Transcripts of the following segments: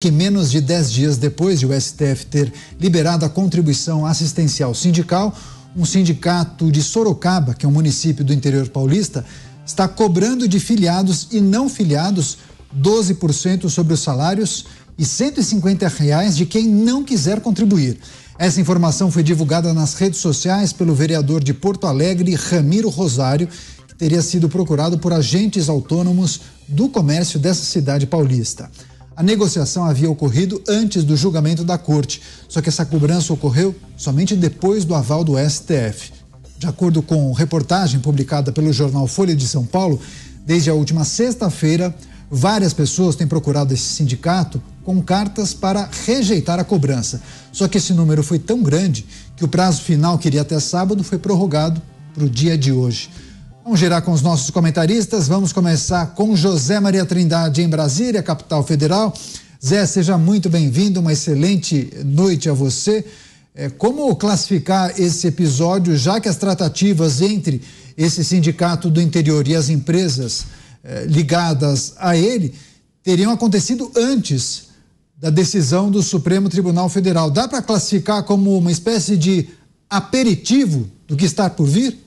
Que menos de 10 dias depois de o STF ter liberado a contribuição assistencial sindical, um sindicato de Sorocaba, que é um município do interior paulista, está cobrando de filiados e não filiados 12% sobre os salários e R$150 de quem não quiser contribuir. Essa informação foi divulgada nas redes sociais pelo vereador de Porto Alegre, Ramiro Rosário, que teria sido procurado por agentes autônomos do comércio dessa cidade paulista. A negociação havia ocorrido antes do julgamento da corte, só que essa cobrança ocorreu somente depois do aval do STF. De acordo com reportagem publicada pelo jornal Folha de São Paulo, desde a última sexta-feira, várias pessoas têm procurado esse sindicato com cartas para rejeitar a cobrança. Só que esse número foi tão grande que o prazo final, que iria até sábado, foi prorrogado para o dia de hoje. Vamos girar com os nossos comentaristas. Vamos começar com José Maria Trindade, em Brasília, capital federal. Zé, seja muito bem-vindo, uma excelente noite a você. Como classificar esse episódio, já que as tratativas entre esse sindicato do interior e as empresas ligadas a ele teriam acontecido antes da decisão do Supremo Tribunal Federal? Dá para classificar como uma espécie de aperitivo do que está por vir?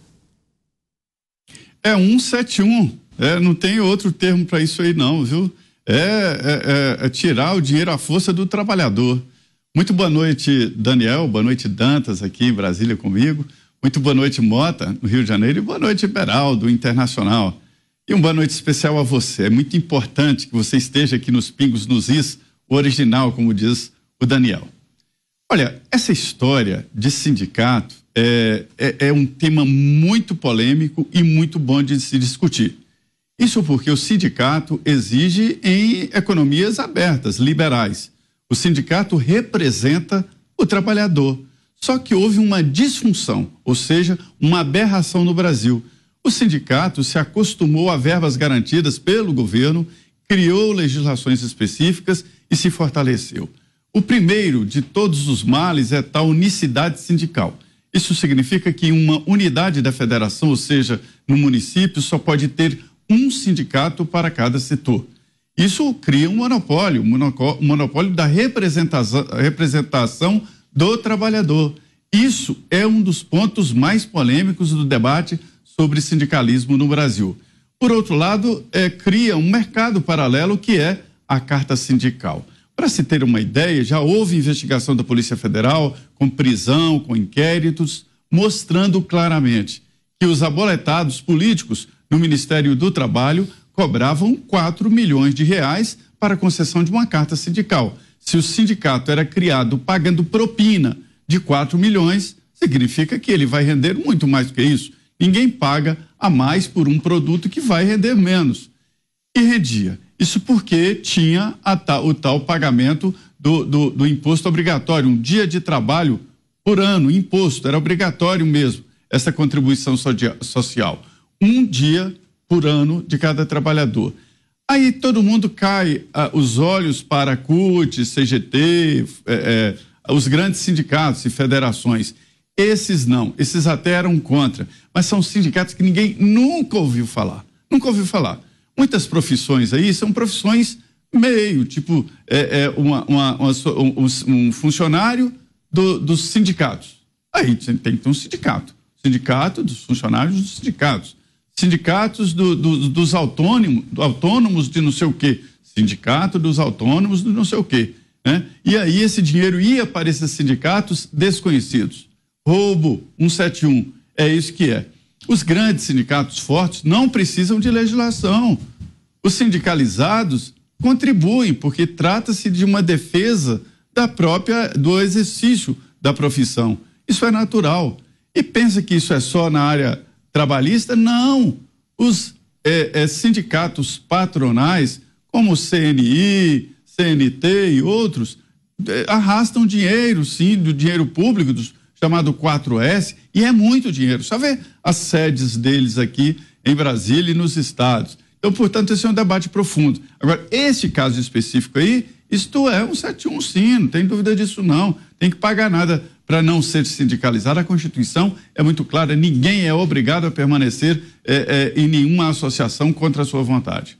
É 171, não tem outro termo para isso aí não, viu? É tirar o dinheiro à força do trabalhador. Muito boa noite, Daniel, boa noite, Dantas, aqui em Brasília comigo. Muito boa noite, Mota, no Rio de Janeiro, e boa noite, Beraldo, Internacional. E uma boa noite especial a você. É muito importante que você esteja aqui nos Pingos nos Is, o original, como diz o Daniel. Olha, essa história de sindicato é um tema muito polêmico e muito bom de se discutir. Isso porque o sindicato exige em economias abertas, liberais. O sindicato representa o trabalhador. Só que houve uma disfunção, ou seja, uma aberração no Brasil. O sindicato se acostumou a verbas garantidas pelo governo, criou legislações específicas e se fortaleceu. O primeiro de todos os males é tal unicidade sindical. Isso significa que uma unidade da federação, ou seja, no município, só pode ter um sindicato para cada setor. Isso cria um monopólio da representação do trabalhador. Isso é um dos pontos mais polêmicos do debate sobre sindicalismo no Brasil. Por outro lado, cria um mercado paralelo que é a carta sindical. Para se ter uma ideia, já houve investigação da Polícia Federal, com prisão, com inquéritos, mostrando claramente que os aboletados políticos no Ministério do Trabalho cobravam R$4 milhões para a concessão de uma carta sindical. Se o sindicato era criado pagando propina de R$4 milhões, significa que ele vai render muito mais do que isso. Ninguém paga a mais por um produto que vai render menos. E rendia. Isso porque tinha o tal pagamento do imposto obrigatório, um dia de trabalho por ano, imposto, era obrigatório mesmo, essa contribuição social. Um dia por ano de cada trabalhador. Aí todo mundo cai os olhos para a CUT, CGT, os grandes sindicatos e federações. Esses não, esses até eram contra, mas são sindicatos que ninguém nunca ouviu falar. Muitas profissões aí são profissões meio, tipo, um funcionário dos sindicatos. Aí tem que ter um sindicato dos funcionários dos sindicatos, sindicatos dos autônomos de não sei o quê, sindicato dos autônomos de não sei o quê, né? E aí esse dinheiro ia para esses sindicatos desconhecidos. Roubo, 171, é isso que é. Os grandes sindicatos fortes não precisam de legislação. Os sindicalizados contribuem, porque trata-se de uma defesa do exercício da profissão. Isso é natural. E pensa que isso é só na área trabalhista? Não. Os sindicatos patronais, como o CNI, CNT e outros, arrastam dinheiro, sim, do dinheiro público, chamado 4S, e é muito dinheiro. Só vê as sedes deles aqui em Brasília e nos estados. Então, portanto, esse é um debate profundo. Agora, esse caso específico aí, isto é 171, sim, não tem dúvida disso não. Tem que pagar nada para não ser sindicalizado. A Constituição é muito clara, ninguém é obrigado a permanecer em nenhuma associação contra a sua vontade.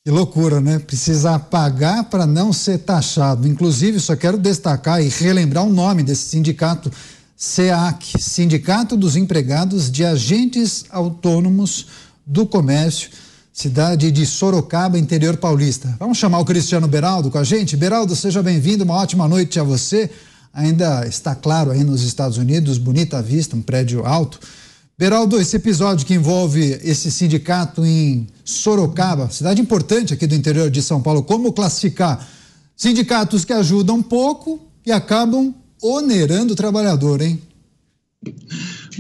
Que loucura, né? Precisar pagar para não ser taxado. Inclusive, só quero destacar e relembrar o nome desse sindicato, SEAC, Sindicato dos Empregados de Agentes Autônomos do Comércio, cidade de Sorocaba, interior paulista. Vamos chamar o Cristiano Beraldo com a gente? Beraldo, seja bem-vindo, uma ótima noite a você. Ainda está claro aí nos Estados Unidos, bonita vista, um prédio alto. Beraldo, esse episódio que envolve esse sindicato em Sorocaba, cidade importante aqui do interior de São Paulo, como classificar sindicatos que ajudam pouco e acabam onerando o trabalhador, hein?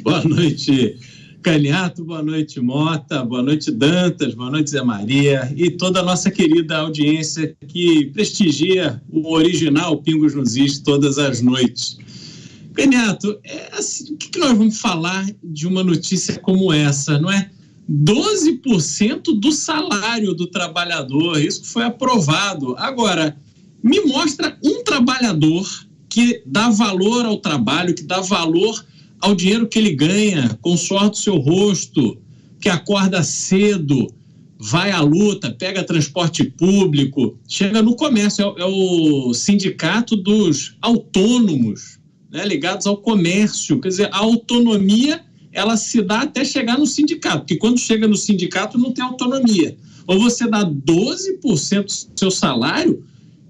Boa noite, Caniato, boa noite, Mota, boa noite, Dantas, boa noite, Zé Maria e toda a nossa querida audiência que prestigia o original Pingos nos Is todas as noites. Caniato, assim, o que nós vamos falar de uma notícia como essa, não é? 12% do salário do trabalhador, isso que foi aprovado. Agora, me mostra um trabalhador que dá valor ao trabalho, que dá valor ao dinheiro que ele ganha, com o suor do seu rosto, que acorda cedo, vai à luta, pega transporte público, chega no comércio, é o sindicato dos autônomos, né, ligados ao comércio. Quer dizer, a autonomia, ela se dá até chegar no sindicato, porque quando chega no sindicato não tem autonomia. Ou você dá 12% do seu salário,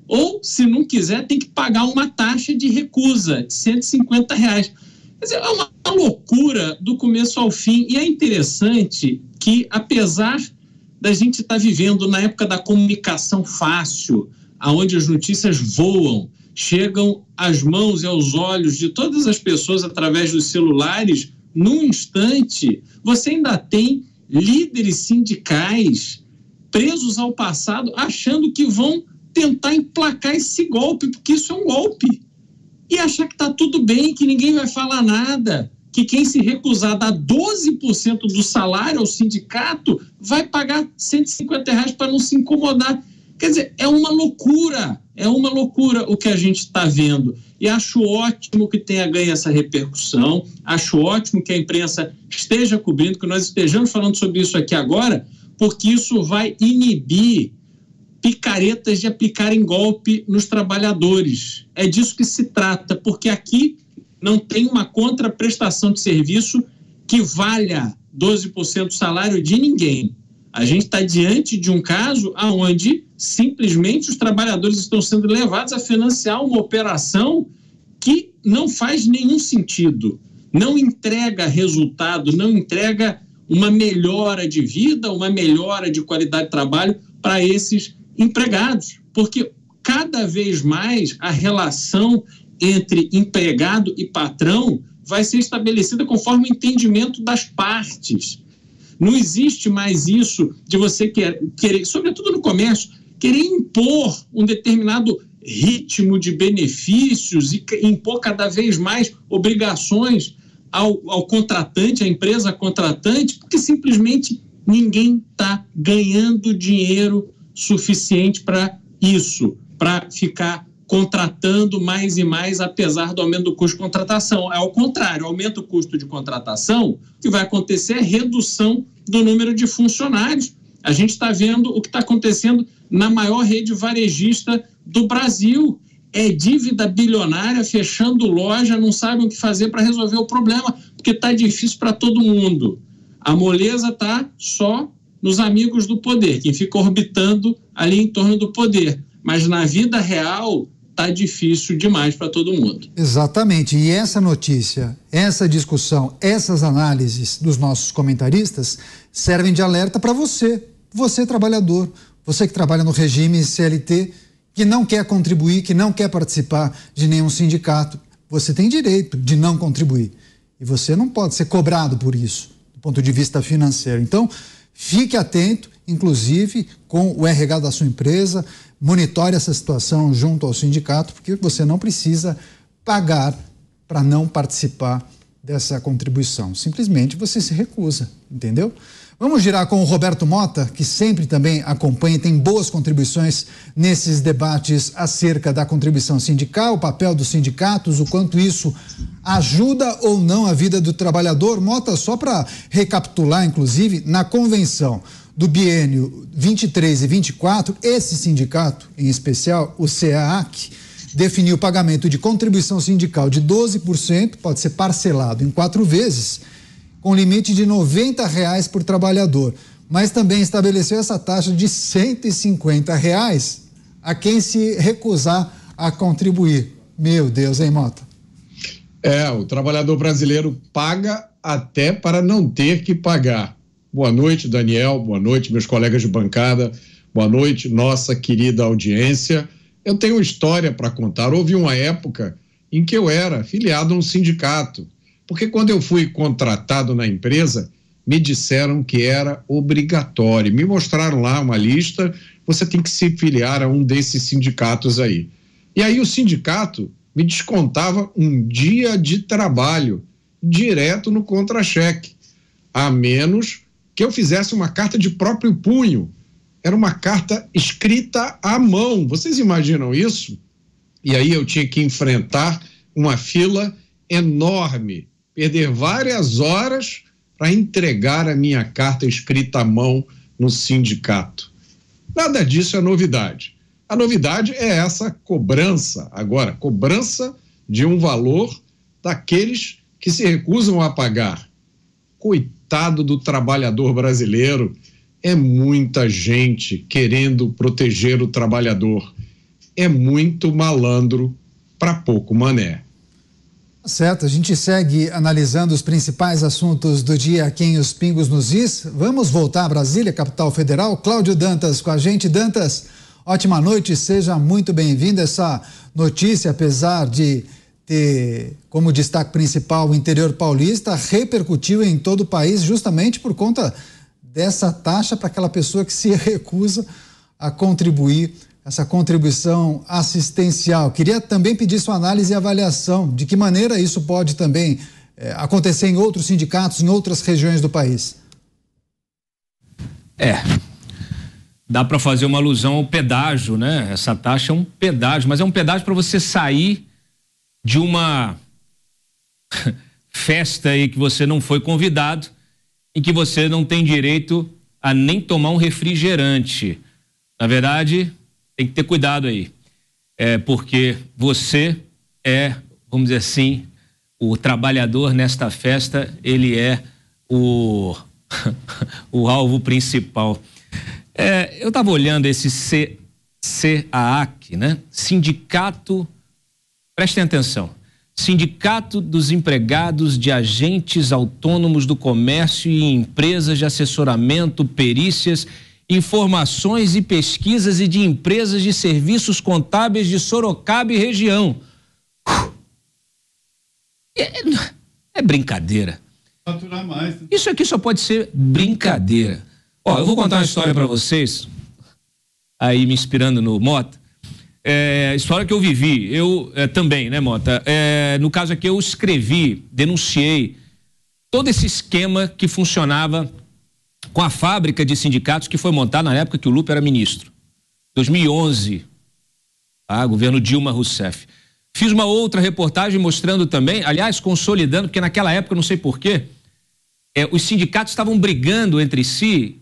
ou, se não quiser, tem que pagar uma taxa de recusa de R$150. Quer dizer, é uma loucura do começo ao fim. E é interessante que, apesar da gente estar vivendo na época da comunicação fácil, onde as notícias voam, chegam às mãos e aos olhos de todas as pessoas através dos celulares, num instante, você ainda tem líderes sindicais presos ao passado, achando que vão tentar emplacar esse golpe, porque isso é um golpe. E achar que está tudo bem, que ninguém vai falar nada, que quem se recusar a dar 12% do salário ao sindicato vai pagar R$150 para não se incomodar. Quer dizer, é uma loucura o que a gente está vendo. E acho ótimo que tenha ganho essa repercussão, acho ótimo que a imprensa esteja cobrindo, que nós estejamos falando sobre isso aqui agora, porque isso vai inibir picaretas de aplicarem golpe nos trabalhadores. É disso que se trata, porque aqui não tem uma contraprestação de serviço que valha 12% do salário de ninguém. A gente está diante de um caso onde simplesmente os trabalhadores estão sendo levados a financiar uma operação que não faz nenhum sentido, não entrega resultado, não entrega uma melhora de vida, uma melhora de qualidade de trabalho para esses empregados, porque cada vez mais a relação entre empregado e patrão vai ser estabelecida conforme o entendimento das partes. Não existe mais isso de você querer, sobretudo no comércio, querer impor um determinado ritmo de benefícios e impor cada vez mais obrigações ao contratante, à empresa contratante, porque simplesmente ninguém está ganhando dinheiro suficiente para isso, para ficar contratando mais e mais, apesar do aumento do custo de contratação. Ao contrário, aumenta o custo de contratação, o que vai acontecer é redução do número de funcionários. A gente está vendo o que está acontecendo na maior rede varejista do Brasil. É dívida bilionária, fechando loja, não sabem o que fazer para resolver o problema, porque está difícil para todo mundo. A moleza está só nos amigos do poder, quem fica orbitando ali em torno do poder. Mas na vida real está difícil demais para todo mundo. Exatamente. E essa notícia, essa discussão, essas análises dos nossos comentaristas servem de alerta para você trabalhador, você que trabalha no regime CLT, que não quer contribuir, que não quer participar de nenhum sindicato. Você tem direito de não contribuir. E você não pode ser cobrado por isso, do ponto de vista financeiro. Então, fique atento, inclusive, com o RH da sua empresa, monitore essa situação junto ao sindicato, porque você não precisa pagar para não participar dessa contribuição. Simplesmente você se recusa, entendeu? Vamos girar com o Roberto Mota, que sempre também acompanha e tem boas contribuições nesses debates acerca da contribuição sindical, o papel dos sindicatos, o quanto isso ajuda ou não a vida do trabalhador. Mota, só para recapitular, inclusive, na convenção do biênio 23 e 24, esse sindicato, em especial, o CEAC, definiu o pagamento de contribuição sindical de 12%, pode ser parcelado em 4 vezes, com limite de R$ 90 por trabalhador. Mas também estabeleceu essa taxa de R$ 150 a quem se recusar a contribuir. Meu Deus, hein, Mota? O trabalhador brasileiro paga até para não ter que pagar. Boa noite, Daniel, boa noite, meus colegas de bancada, boa noite, nossa querida audiência. Eu tenho história para contar. Houve uma época em que eu era filiado a um sindicato, porque quando eu fui contratado na empresa, me disseram que era obrigatório. Me mostraram lá uma lista, você tem que se filiar a um desses sindicatos aí. E aí o sindicato me descontava um dia de trabalho direto no contra-cheque, a menos que eu fizesse uma carta de próprio punho. Era uma carta escrita à mão. Vocês imaginam isso? E aí eu tinha que enfrentar uma fila enorme, perder várias horas para entregar a minha carta escrita à mão no sindicato. Nada disso é novidade. A novidade é essa cobrança. Agora, cobrança de um valor daqueles que se recusam a pagar. Coitado do trabalhador brasileiro, é muita gente querendo proteger o trabalhador. É muito malandro para pouco mané. Certo, a gente segue analisando os principais assuntos do dia aqui em Os Pingos nos Is. Vamos voltar a Brasília, capital federal. Cláudio Dantas com a gente. Dantas, ótima noite, seja muito bem-vindo. Essa notícia, apesar de ter como destaque principal o interior paulista, repercutiu em todo o país justamente por conta dessa taxa para aquela pessoa que se recusa a contribuir, essa contribuição assistencial. Queria também pedir sua análise e avaliação de que maneira isso pode também acontecer em outros sindicatos, em outras regiões do país. Dá para fazer uma alusão ao pedágio, né? Essa taxa é um pedágio, mas é um pedágio para você sair de uma festa aí que você não foi convidado e que você não tem direito a nem tomar um refrigerante. Na verdade, tem que ter cuidado aí, porque você vamos dizer assim, o trabalhador nesta festa, ele é o alvo principal. Eu estava olhando esse CEAC, né? Sindicato, prestem atenção, Sindicato dos Empregados de Agentes Autônomos do Comércio e Empresas de Assessoramento, Perícias, Informações e Pesquisas e de Empresas de Serviços Contábeis de Sorocaba e região. É brincadeira. Faturar mais. Isso aqui só pode ser brincadeira. Eu vou contar uma história para vocês, aí me inspirando no Mota. História que eu vivi, eu também, né, Mota? No caso aqui eu escrevi, denunciei todo esse esquema que funcionava com a fábrica de sindicatos que foi montada na época que o Lupe era ministro, 2011, governo Dilma Rousseff. Fiz uma outra reportagem mostrando também, aliás, consolidando, porque naquela época, não sei porquê, os sindicatos estavam brigando entre si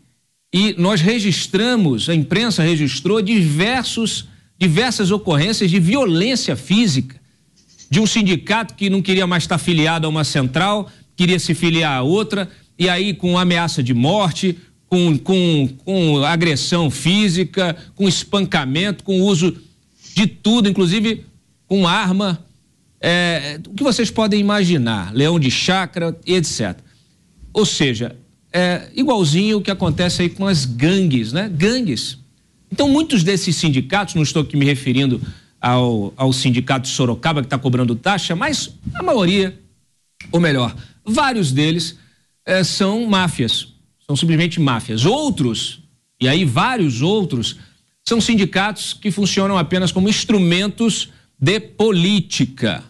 e nós registramos, a imprensa registrou diversas ocorrências de violência física de um sindicato que não queria mais estar filiado a uma central, queria se filiar a outra, e aí com ameaça de morte, com agressão física, com espancamento, com uso de tudo, inclusive com arma, o que vocês podem imaginar, leão de chácara, etc. Ou seja, igualzinho o que acontece aí com as gangues, né? Gangues. Então, muitos desses sindicatos, não estou aqui me referindo ao sindicato de Sorocaba que está cobrando taxa, mas a maioria, ou melhor, vários deles são máfias, são simplesmente máfias. Outros, e aí vários outros, são sindicatos que funcionam apenas como instrumentos de política,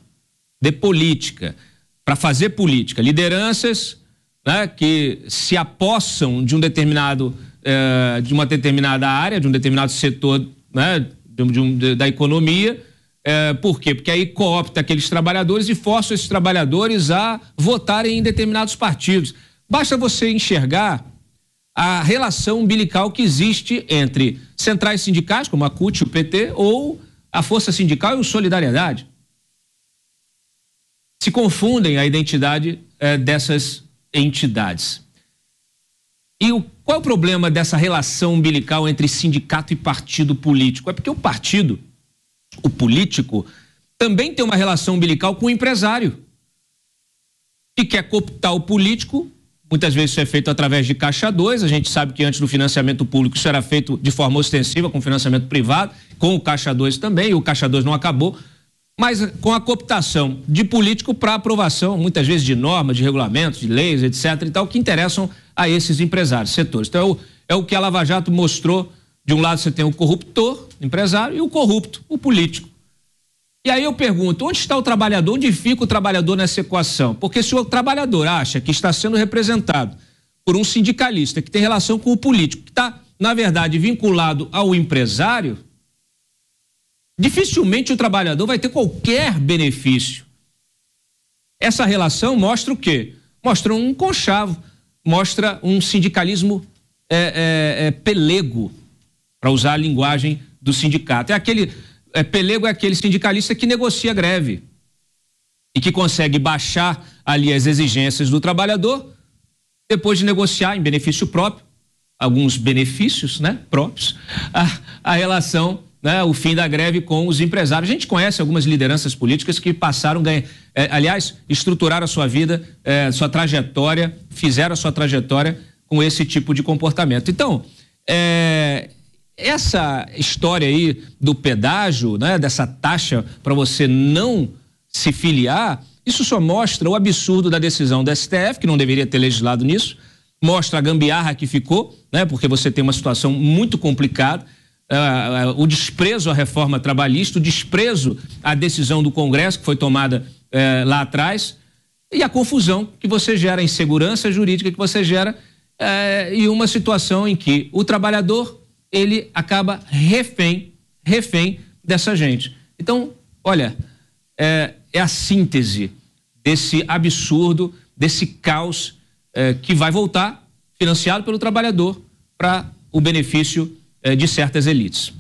para fazer política. Lideranças, né, que se apossam de de uma determinada área, de um determinado setor, né, da economia. Por quê? Porque aí coopta aqueles trabalhadores e força esses trabalhadores a votarem em determinados partidos. Basta você enxergar a relação umbilical que existe entre centrais sindicais, como a CUT e o PT, ou a Força Sindical e o Solidariedade. Se confundem a identidade dessas entidades. E qual é o problema dessa relação umbilical entre sindicato e partido político? É porque o partido, o político, também tem uma relação umbilical com o empresário, que quer cooptar o político. Muitas vezes isso é feito através de Caixa 2, a gente sabe que antes do financiamento público isso era feito de forma ostensiva com financiamento privado, com o Caixa 2 também, e o Caixa 2 não acabou, mas com a cooptação de político para aprovação, muitas vezes de normas, de regulamentos, de leis, etc. e tal, que interessam a esses empresários, setores. Então é o que a Lava Jato mostrou. De um lado você tem o corruptor, empresário, e o corrupto, o político. E aí eu pergunto, onde está o trabalhador? Onde fica o trabalhador nessa equação? Porque se o trabalhador acha que está sendo representado por um sindicalista que tem relação com o político, que está, na verdade, vinculado ao empresário, dificilmente o trabalhador vai ter qualquer benefício. Essa relação mostra o quê? Mostra um conchavo, mostra um sindicalismo pelego, para usar a linguagem do sindicato. Pelego é aquele sindicalista que negocia greve e que consegue baixar ali as exigências do trabalhador, depois de negociar em benefício próprio, alguns benefícios, né, próprios, a relação, né, o fim da greve com os empresários. A gente conhece algumas lideranças políticas que passaram, aliás, estruturaram a sua vida, sua trajetória, fizeram a sua trajetória com esse tipo de comportamento. Então, essa história aí do pedágio, né, dessa taxa para você não se filiar, isso só mostra o absurdo da decisão do STF, que não deveria ter legislado nisso, mostra a gambiarra que ficou, né, porque você tem uma situação muito complicada, o desprezo à reforma trabalhista, o desprezo à decisão do Congresso que foi tomada lá atrás, e a confusão que você gera, a insegurança jurídica que você gera, e uma situação em que o trabalhador ele acaba refém dessa gente. Então, olha, é a síntese desse absurdo, desse caos que vai voltar, financiado pelo trabalhador, para o benefício de certas elites.